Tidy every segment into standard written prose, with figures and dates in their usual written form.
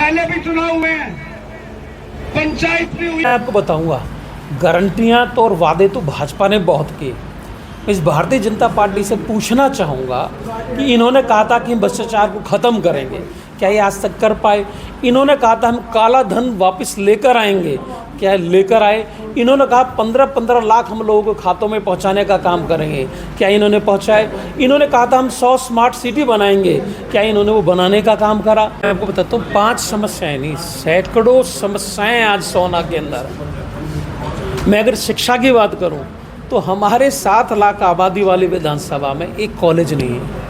पहले भी चुनाव हुए हैं, पंचायत भी हुई। मैं आपको बताऊंगा, गारंटियां तो और वादे तो भाजपा ने बहुत किए। मैं इस भारतीय जनता पार्टी से पूछना चाहूँगा कि इन्होंने कहा था कि हम भ्रष्टाचार को ख़त्म करेंगे, क्या ये आज तक कर पाए? इन्होंने कहा था हम काला धन वापस लेकर आएंगे, क्या लेकर आए? इन्होंने कहा 15-15 लाख हम लोगों को खातों में पहुंचाने का काम करेंगे, क्या इन्होंने पहुंचाए? इन्होंने कहा था हम 100 स्मार्ट सिटी बनाएंगे, क्या इन्होंने वो बनाने का काम करा? मैं आपको बताता हूँ, 5 समस्याएं नहीं, सैकड़ों समस्याएं आज सोना के अंदर। मैं अगर शिक्षा की बात करूँ तो हमारे 7 लाख आबादी वाली विधानसभा में एक कॉलेज नहीं है।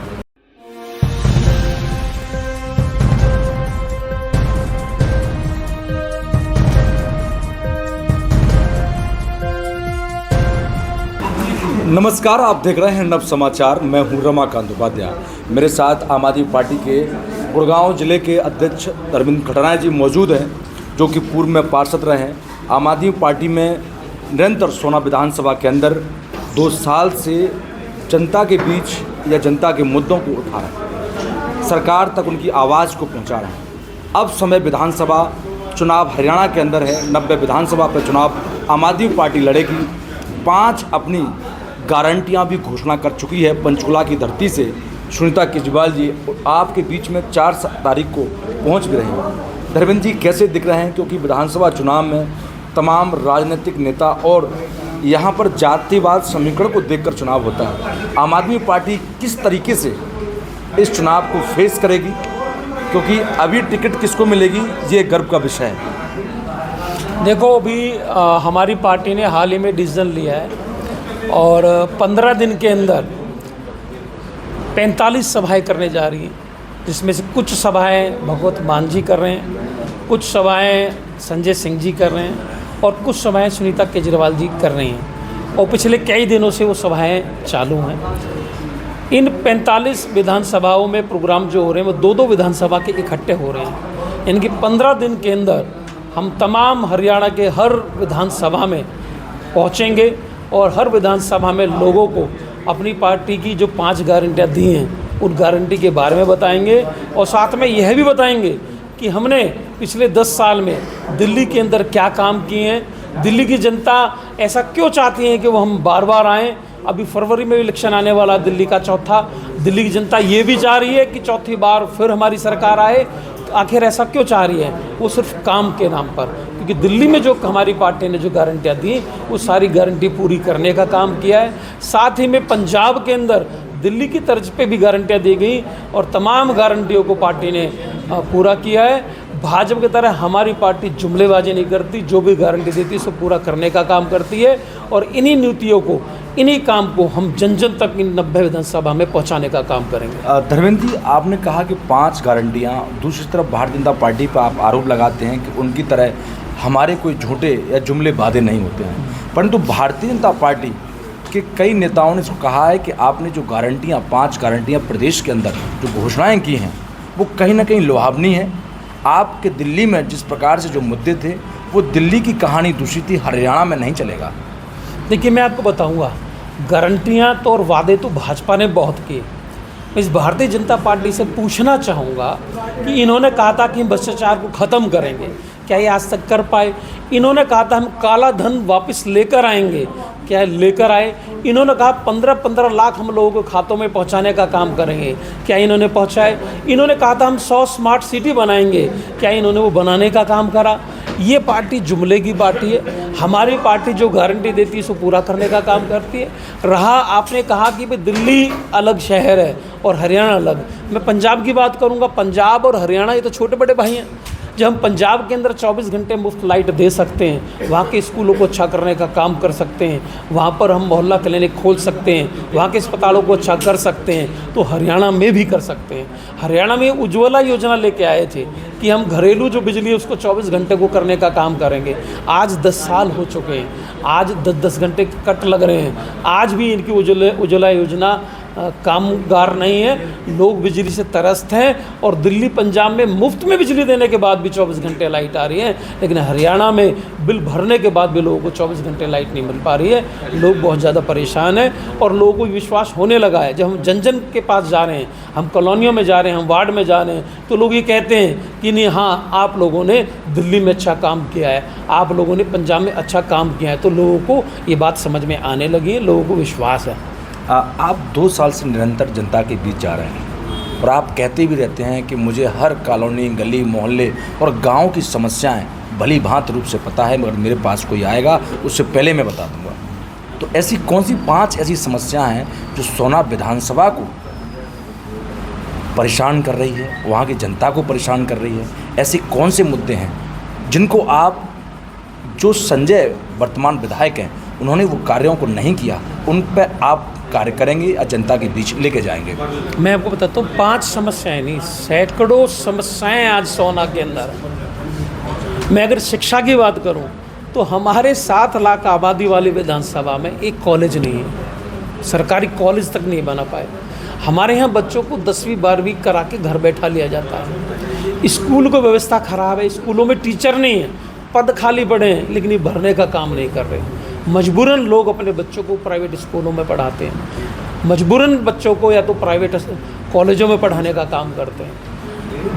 नमस्कार, आप देख रहे हैं नव समाचार। मैं हूं रमाकांत उपाध्याय। मेरे साथ आम आदमी पार्टी के गुड़गांव जिले के अध्यक्ष धर्मेंद्र खटनायक जी मौजूद हैं, जो कि पूर्व में पार्षद रहे हैं। आम आदमी पार्टी में निरंतर सोना विधानसभा के अंदर 2 साल से जनता के बीच या जनता के मुद्दों को उठा रहे हैं, सरकार तक उनकी आवाज़ को पहुँचा रहे हैं। अब समय विधानसभा चुनाव हरियाणा के अंदर है, 90 विधानसभा पर चुनाव आम आदमी पार्टी लड़ेगी। 5 अपनी गारंटियां भी घोषणा कर चुकी है। पंचकुला की धरती से सुनीता केजरीवाल जी आपके बीच में 4 तारीख को पहुंच भी रहे हैं। धर्मेंद्र जी, कैसे दिख रहे हैं? क्योंकि विधानसभा चुनाव में तमाम राजनीतिक नेता और यहां पर जातिवाद समीकरण को देखकर चुनाव होता है। आम आदमी पार्टी किस तरीके से इस चुनाव को फेस करेगी, क्योंकि अभी टिकट किसको मिलेगी ये गर्व का विषय है। देखो, अभी हमारी पार्टी ने हाल ही में डिसीजन लिया है और 15 दिन के अंदर 45 सभाएं करने जा रही हैं, जिसमें से कुछ सभाएं भगवत मान जी कर रहे हैं, कुछ सभाएं संजय सिंह जी कर रहे हैं और कुछ सभाएं सुनीता केजरीवाल जी कर रही हैं। और पिछले कई दिनों से वो सभाएं चालू हैं। इन 45 विधानसभाओं में प्रोग्राम जो हो रहे हैं वो 2-2 विधानसभा के इकट्ठे हो रहे हैं। इनकी 15 दिन के अंदर हम तमाम हरियाणा के हर विधानसभा में पहुँचेंगे और हर विधानसभा में लोगों को अपनी पार्टी की जो 5 गारंटियाँ दी हैं उन गारंटी के बारे में बताएंगे और साथ में यह भी बताएंगे कि हमने पिछले 10 साल में दिल्ली के अंदर क्या काम किए हैं, दिल्ली की जनता ऐसा क्यों चाहती है कि वो हम बार बार आएँ। अभी फरवरी में इलेक्शन आने वाला दिल्ली का चौथा, दिल्ली की जनता ये भी चाह रही है कि चौथी बार फिर हमारी सरकार आए। आखिर ऐसा क्यों चाह रही है? वो सिर्फ काम के नाम पर, क्योंकि दिल्ली में जो हमारी पार्टी ने जो गारंटियाँ दी वो सारी गारंटी पूरी करने का काम किया है। साथ ही में पंजाब के अंदर दिल्ली की तर्ज पे भी गारंटियाँ दी गई और तमाम गारंटियों को पार्टी ने पूरा किया है। भाजपा की तरह हमारी पार्टी जुमलेबाजी नहीं करती, जो भी गारंटी देती है उसको पूरा करने का काम करती है और इन्हीं नीतियों को, इन्हीं काम को हम जन जन तक इन 90 विधानसभा में पहुंचाने का काम करेंगे। धर्मेंद्र जी, आपने कहा कि 5 गारंटियां, दूसरी तरफ भारतीय जनता पार्टी पर आप आरोप लगाते हैं कि उनकी तरह हमारे कोई झूठे या जुमले वादे नहीं होते हैं, परंतु भारतीय जनता पार्टी के कई नेताओं ने इसको कहा है कि आपने जो गारंटियां, 5 गारंटियां प्रदेश के अंदर जो घोषणाएँ की हैं वो कहीं ना कहीं लुभावनी है। आपके दिल्ली में जिस प्रकार से जो मुद्दे थे वो दिल्ली की कहानी दूसरी थी, हरियाणा में नहीं चलेगा। देखिए, मैं आपको बताऊंगा, गारंटियां तो और वादे तो भाजपा ने बहुत किए। मैं इस भारतीय जनता पार्टी से पूछना चाहूँगा कि इन्होंने कहा था कि हम भ्रष्टाचार को ख़त्म करेंगे, क्या ये आज तक कर पाए? इन्होंने कहा था हम काला धन वापस लेकर आएंगे, क्या लेकर आए? इन्होंने कहा 15-15 लाख हम लोगों को खातों में पहुंचाने का काम करेंगे, क्या इन्होंने पहुंचाए? इन्होंने कहा था हम 100 स्मार्ट सिटी बनाएंगे, क्या इन्होंने वो बनाने का काम करा? ये पार्टी जुमले की पार्टी है। हमारी पार्टी जो गारंटी देती है उसको पूरा करने का काम करती है। रहा आपने कहा कि भाई दिल्ली अलग शहर है और हरियाणा अलग, मैं पंजाब की बात करूँगा। पंजाब और हरियाणा ये तो छोटे बड़े भाई हैं। जब हम पंजाब के अंदर 24 घंटे मुफ्त लाइट दे सकते हैं, वहाँ के स्कूलों को अच्छा करने का काम कर सकते हैं, वहाँ पर हम मोहल्ला क्लिनिक खोल सकते हैं, वहाँ के अस्पतालों को अच्छा कर सकते हैं, तो हरियाणा में भी कर सकते हैं। हरियाणा में उज्ज्वला योजना लेके आए थे कि हम घरेलू जो बिजली है उसको 24 घंटे को करने का काम करेंगे। आज 10 साल हो चुके हैं, आज 10-10 घंटे कट लग रहे हैं, आज भी इनकी उज्ज्वला योजना कामगार नहीं है, लोग बिजली से त्रस्त हैं। और दिल्ली पंजाब में मुफ्त में बिजली देने के बाद भी 24 घंटे लाइट आ रही है, लेकिन हरियाणा में बिल भरने के बाद भी लोगों को 24 घंटे लाइट नहीं मिल पा रही है। लोग बहुत ज़्यादा परेशान हैं और लोगों को विश्वास होने लगा है। जब हम जन जन के पास जा रहे हैं, हम कॉलोनियों में जा रहे हैं, हम वार्ड में जा रहे हैं, तो लोग ये कहते हैं कि नहीं, हाँ आप लोगों ने दिल्ली में अच्छा काम किया है, आप लोगों ने पंजाब में अच्छा काम किया है। तो लोगों को ये बात समझ में आने लगी है, लोगों को विश्वास है। आप 2 साल से निरंतर जनता के बीच जा रहे हैं और आप कहते भी रहते हैं कि मुझे हर कॉलोनी, गली, मोहल्ले और गांव की समस्याएं भली भांति रूप से पता है, मगर मेरे पास कोई आएगा उससे पहले मैं बता दूंगा। तो ऐसी कौन सी 5 ऐसी समस्याएं हैं जो सोना विधानसभा को परेशान कर रही है, वहाँ की जनता को परेशान कर रही है? ऐसे कौन से मुद्दे हैं जिनको आप, जो संजय वर्तमान विधायक हैं उन्होंने वो कार्यों को नहीं किया, उन पर आप कार्य करेंगे या जनता के बीच लेके जाएंगे? मैं आपको बताता हूँ, 5 समस्याएं नहीं, सैकड़ों समस्याएं आज सोना के अंदर है। मैं अगर शिक्षा की बात करूँ तो हमारे 7 लाख आबादी वाली विधानसभा में एक कॉलेज नहीं है, सरकारी कॉलेज तक नहीं बना पाए। हमारे यहाँ बच्चों को 10वीं 12वीं करा के घर बैठा लिया जाता है। स्कूल की व्यवस्था खराब है, स्कूलों में टीचर नहीं है, पद खाली पड़े हैं, लेकिन ये भरने का काम नहीं कर रहे। मजबूरन लोग अपने बच्चों को प्राइवेट स्कूलों में पढ़ाते हैं, मजबूरन बच्चों को या तो प्राइवेट कॉलेजों में पढ़ाने का काम करते हैं।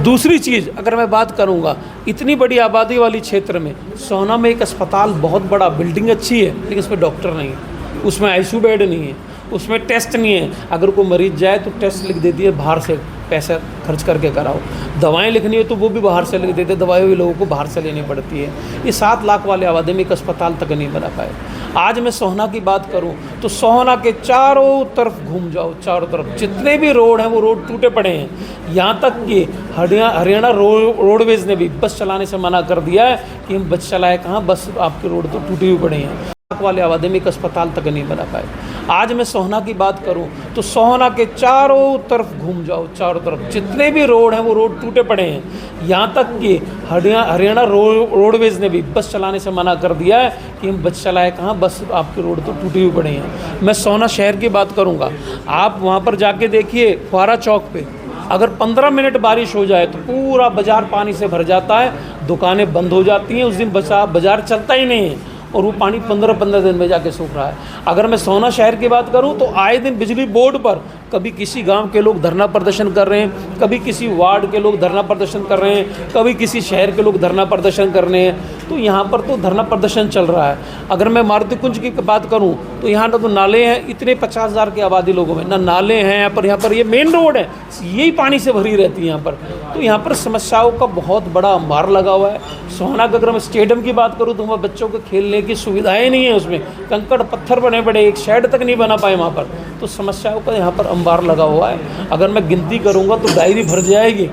दूसरी चीज़, अगर मैं बात करूंगा, इतनी बड़ी आबादी वाली क्षेत्र में सोना में एक अस्पताल बहुत बड़ा, बिल्डिंग अच्छी है, लेकिन उसमें डॉक्टर नहीं है, उसमें आईसीयू बेड नहीं है, उसमें टेस्ट नहीं है। अगर कोई मरीज जाए तो टेस्ट लिख देती है बाहर से, पैसा खर्च करके कराओ। दवाएं लिखनी हो तो वो भी बाहर से लिख देते, दवाएं भी लोगों को बाहर से लेनी पड़ती है। ये 7 लाख वाले आबादी में एक अस्पताल तक नहीं बना पाए। आज मैं सोहना की बात करूं तो सोहना के चारों तरफ घूम जाओ, चारों तरफ जितने भी रोड हैं वो रोड टूटे पड़े हैं। यहाँ तक कि हरियाणा रोडवेज ने भी बस चलाने से मना कर दिया है कि हम बस चलाए कहाँ, बस आपके रोड तो टूटे हुए पड़े हैं। वाले आबादी में एक अस्पताल तक नहीं बना पाए। आज मैं सोहना की बात करूं तो सोहना के चारों तरफ घूम जाओ, चारों तरफ जितने भी रोड हैं वो रोड टूटे पड़े हैं। यहाँ तक कि हरियाणा रोडवेज ने भी बस चलाने से मना कर दिया है कि हम बस चलाए कहाँ, बस आपके रोड तो टूटे हुए पड़े हैं। मैं सोहना शहर की बात करूँगा, आप वहाँ पर जाके देखिए, फुहारा चौक पे अगर 15 मिनट बारिश हो जाए तो पूरा बाजार पानी से भर जाता है, दुकानें बंद हो जाती हैं, उस दिन बाजार चलता ही नहीं है और वो पानी 15-15 दिन में जाके सूख रहा है। अगर मैं सोहना शहर की बात करूं तो आए दिन बिजली बोर्ड पर कभी किसी गांव के लोग धरना प्रदर्शन कर रहे हैं, कभी किसी वार्ड के लोग धरना प्रदर्शन कर रहे हैं, कभी किसी शहर के लोग धरना प्रदर्शन कर रहे हैं। तो यहाँ पर तो धरना प्रदर्शन चल रहा है। अगर मैं मारुति कुंज की बात करूँ तो यहाँ तो नाले हैं, इतने 50,000 की आबादी लोगों में ना नाले हैं यहाँ पर ये मेन रोड है, यही पानी से भरी रहती है यहाँ पर। तो यहाँ पर समस्याओं का बहुत बड़ा अंबार लगा हुआ है। सोहना का अगर मैं स्टेडियम की बात करूँ तो वहाँ बच्चों को खेलने की सुविधाएं नहीं है, उसमें कंकड़ पत्थर बने पड़े, एक शेड तक नहीं बना पाए वहाँ पर। तो समस्याओं का यहाँ पर अंबार लगा हुआ है। अगर मैं गिनती करूँगा तो डायरी भर जाएगी,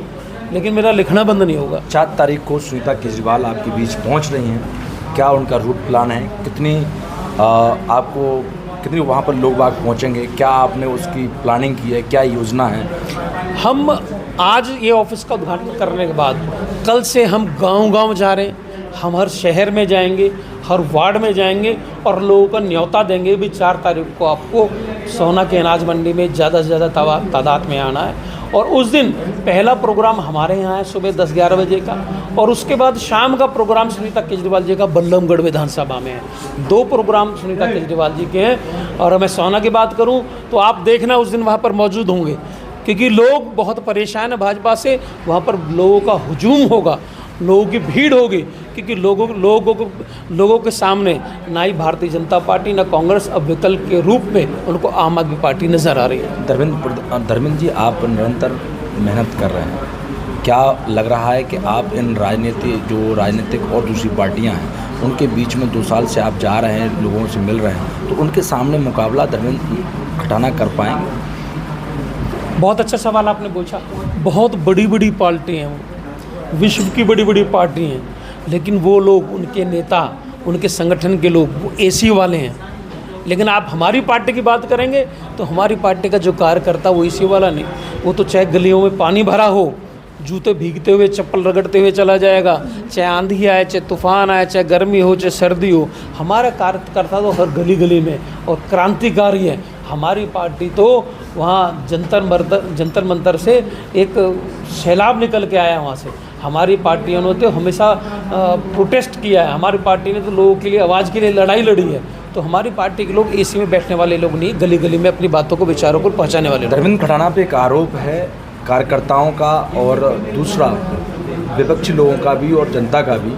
लेकिन मेरा लिखना बंद नहीं होगा। 4 तारीख को सुनीता केजरीवाल आपके बीच पहुँच रही हैं, क्या उनका रूट प्लान है? कितनी वहाँ पर लोग बाग पहुँचेंगे? क्या आपने उसकी प्लानिंग की है? क्या योजना है? हम आज ये ऑफिस का उद्घाटन करने के बाद कल से हम गांव-गांव जा रहे हैं, हम हर शहर में जाएंगे, हर वार्ड में जाएंगे और लोगों को न्योता देंगे भी 4 तारीख को आपको सोहना के अनाज मंडी में ज़्यादा से ज़्यादा तादाद में आना है। और उस दिन पहला प्रोग्राम हमारे यहाँ है सुबह 10-11 बजे का, और उसके बाद शाम का प्रोग्राम सुनीता केजरीवाल जी का बल्लभगढ़ विधानसभा में है। 2 प्रोग्राम सुनीता केजरीवाल जी के हैं। और मैं सोहना की बात करूँ तो आप देखना उस दिन वहाँ पर मौजूद होंगे, क्योंकि लोग बहुत परेशान हैं भाजपा से। वहाँ पर लोगों का हुजूम होगा, लोगों की भीड़ होगी, क्योंकि लोगों के सामने ना ही भारतीय जनता पार्टी ना कांग्रेस अब विकल्प के रूप में उनको आम आदमी पार्टी नज़र आ रही है। धर्मेंद्र जी, आप निरंतर मेहनत कर रहे हैं, क्या लग रहा है कि आप इन राजनीतिक और दूसरी पार्टियां हैं उनके बीच में 2 साल से आप जा रहे हैं, लोगों से मिल रहे हैं, तो उनके सामने मुकाबला धर्मेंद्र खटाना कर पाएंगे? बहुत अच्छा सवाल आपने पूछा। बहुत बड़ी बड़ी पार्टी हैं, वो विश्व की बड़ी बड़ी पार्टी हैं, लेकिन वो लोग, उनके नेता, उनके संगठन के लोग वो एसी वाले हैं। लेकिन आप हमारी पार्टी की बात करेंगे तो हमारी पार्टी का जो कार्यकर्ता वो एसी वाला नहीं, वो तो चाहे गलियों में पानी भरा हो, जूते भीगते हुए, चप्पल रगड़ते हुए चला जाएगा, चाहे आंधी आए, चाहे तूफान आए, चाहे गर्मी हो, चाहे सर्दी हो। हमारा कार्यकर्ता तो हर गली गली में और क्रांतिकारी है। हमारी पार्टी तो वहाँ जंतर मंतर से एक सैलाब निकल के आया वहाँ से। हमारी पार्टियों ने तो हमेशा प्रोटेस्ट किया है, हमारी पार्टी ने तो लोगों के लिए आवाज़ के लिए लड़ाई लड़ी है। तो हमारी पार्टी के लोग एसी में बैठने वाले लोग नहीं, गली गली में अपनी बातों को, विचारों को पहुँचाने वाले लोग। धर्मेंद्र खटाना पे एक आरोप है कार्यकर्ताओं का और दूसरा विपक्षी लोगों का भी और जनता का भी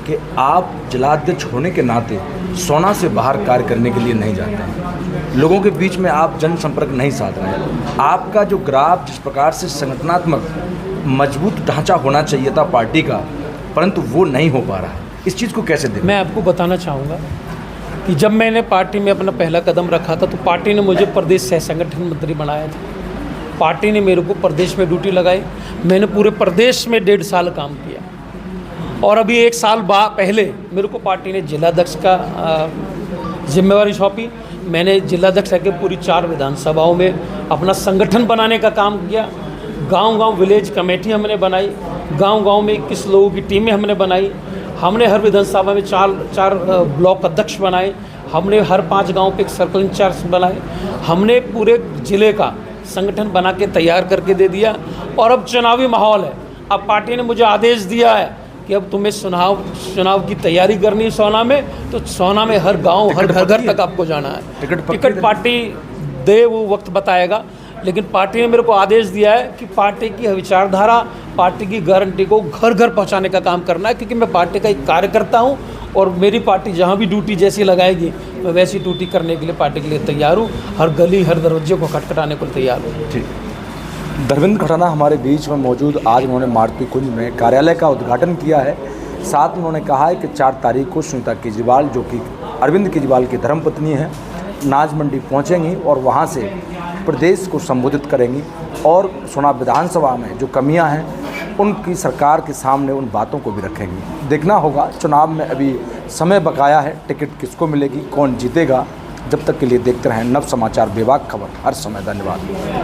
कि आप जिलाध्यक्ष होने के नाते सोना से बाहर कार्य करने के लिए नहीं जाते हैं, लोगों के बीच में आप जनसंपर्क नहीं साध रहे हैं। आपका जो ग्राफ जिस प्रकार से संगठनात्मक मजबूत ढांचा होना चाहिए था पार्टी का, परंतु वो नहीं हो पा रहा है, इस चीज़ को कैसे देखें? मैं आपको बताना चाहूँगा कि जब मैंने पार्टी में अपना पहला कदम रखा था तो पार्टी ने मुझे प्रदेश सह संगठन मंत्री बनाया था। पार्टी ने मेरे को प्रदेश में ड्यूटी लगाई, मैंने पूरे प्रदेश में 1.5 साल काम किया और अभी 1 साल पहले मेरे को पार्टी ने जिलाध्यक्ष का जिम्मेवारी सौंपी। मैंने जिलाध्यक्ष के पूरी 4 विधानसभाओं में अपना संगठन बनाने का काम किया। गांव-गांव विलेज कमेटी हमने बनाई, गांव-गांव में 21 लोगों की टीमें हमने बनाई। हमने हर विधानसभा में 4 ब्लॉक अध्यक्ष बनाए, हमने हर 5 गाँव पे एक सर्कल इंचार्ज बनाए। हमने पूरे ज़िले का संगठन बना के तैयार करके दे दिया और अब चुनावी माहौल है। अब पार्टी ने मुझे आदेश दिया है कि अब तुम्हें चुनाव की तैयारी करनी है सोना में, तो सोना में हर गांव हर घर तक आपको जाना है। टिकट पार्टी दे वो वक्त बताएगा, लेकिन पार्टी ने मेरे को आदेश दिया है कि पार्टी की विचारधारा, पार्टी की गारंटी को घर घर पहुंचाने का काम करना है, क्योंकि मैं पार्टी का एक कार्यकर्ता हूं और मेरी पार्टी जहां भी ड्यूटी जैसी लगाएगी मैं वैसी ड्यूटी करने के लिए पार्टी के लिए तैयार हूं। हर गली हर दरवाजे को खटखटाने को तैयार हूँ। ठीक। धर्मेंद्र खटाना हमारे बीच में मौजूद, आज उन्होंने मारुति कुंज में कार्यालय का उद्घाटन किया है। साथ में उन्होंने कहा है कि 4 तारीख को सुनीता केजरीवाल, जो कि अरविंद केजरीवाल की धर्मपत्नी है, नाज मंडी पहुंचेंगी और वहां से प्रदेश को संबोधित करेंगी और सोना विधानसभा में जो कमियां हैं उनकी सरकार के सामने उन बातों को भी रखेंगी। देखना होगा, चुनाव में अभी समय बकाया है, टिकट किसको मिलेगी, कौन जीतेगा। जब तक के लिए देखते रहें नव समाचार, बेबाक खबर हर समय। धन्यवाद।